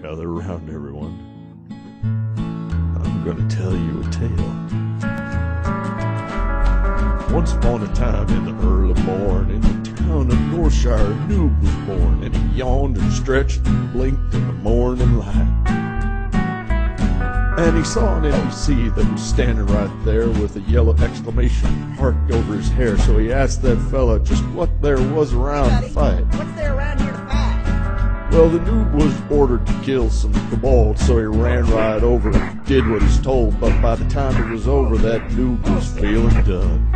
Gather around, everyone. I'm gonna tell you a tale. Once upon a time in the early morn, in the town of Northshire, Noob was born, and he yawned and stretched and blinked in the morning light. And he saw an NPC that was standing right there with a yellow exclamation mark over his hair, so he asked that fella just what there was around to fight. What's there around here to fight? Well, the noob was ordered to kill some kobolds, so he ran right over and did what he's told, but by the time it was over, that noob was feeling done.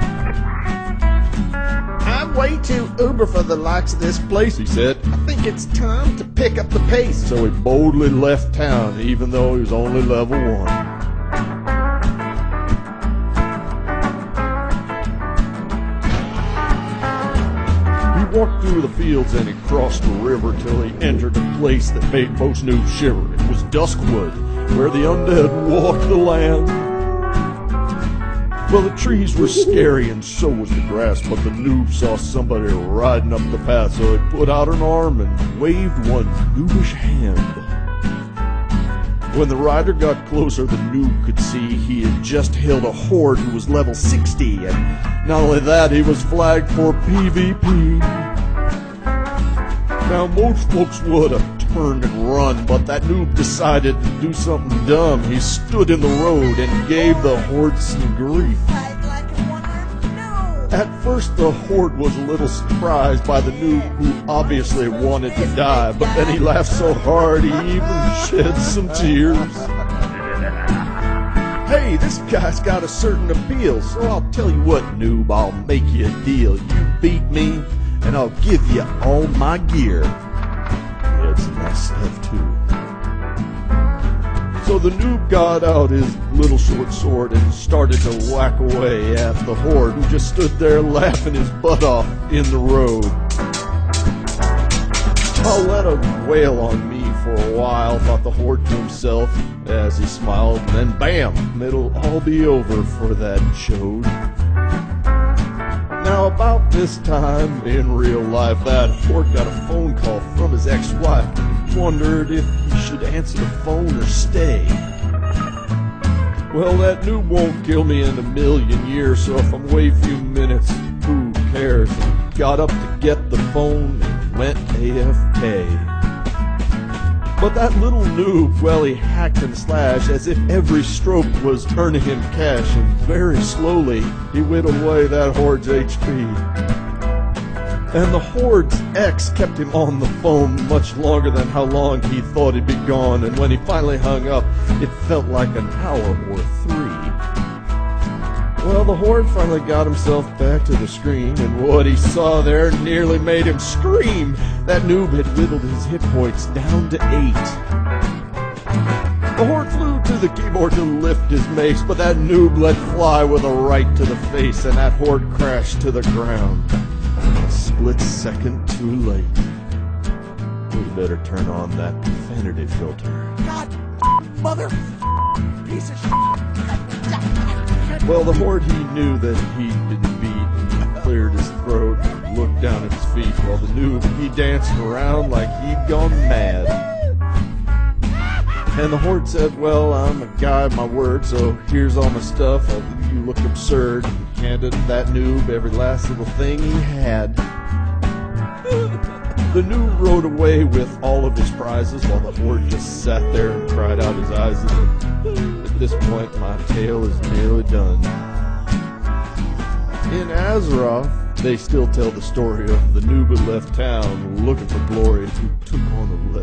I'm way too uber for the likes of this place, He said, I think it's time to pick up the pace. so he boldly left town, even though he was only level 1. He walked through the fields and he crossed the river till he entered a place that made most noobs shiver. It was Duskwood, where the undead walked the land. Well, the trees were scary and so was the grass, but the noob saw somebody riding up the path, so he put out an arm and waved one noobish hand. When the rider got closer, the noob could see he had just hailed a horde who was level 60, and not only that, he was flagged for PvP. Now, most folks would have turned and run, but that noob decided to do something dumb. He stood in the road and gave the horde some grief. At first, the horde was a little surprised by the noob, who obviously wanted to die, but then he laughed so hard he even shed some tears. Hey, this guy's got a certain appeal, so I'll tell you what, noob, I'll make you a deal. You beat me, and I'll give you all my gear. He had some nice stuff, too. So the noob got out his little short sword and started to whack away at the horde, who just stood there laughing his butt off in the road. I'll let him wail on me for a while, thought the horde to himself as he smiled, and then bam, it'll all be over for that chode. Now, about this time in real life, that horde got a phone call from his ex-wife and wondered if he should answer the phone or stay. Well, that noob won't kill me in a million years, so if I'm away a few minutes, who cares? And got up to get the phone and went AFK. But that little noob, well, he hacked and slashed as if every stroke was earning him cash, and very slowly he whittled away that horde's HP. And the horde's ex kept him on the phone much longer than how long he thought he'd be gone, and when he finally hung up, it felt like an hour or 3. Well, the horde finally got himself back to the screen, and what he saw there nearly made him scream. That noob had whittled his hit points down to 8. The horde flew to the keyboard to lift his mace, but that noob let fly with a right to the face, and that horde crashed to the ground. A split second too late. We better turn on that profanity filter. God, mother, piece of shit. Well, the horde, he knew that he'd been beat, and he cleared his throat and looked down at his feet, while the noob, he danced around like he'd gone mad. And the horde said, well, I'm a guy of my word, so here's all my stuff. You look absurd, and handed that noob every last little thing he had. The noob rode away with all of his prizes, while the horde just sat there and cried out his eyes. At this point, my tale is nearly done. In Azeroth, they still tell the story of the noob who left town looking for glory, who took on a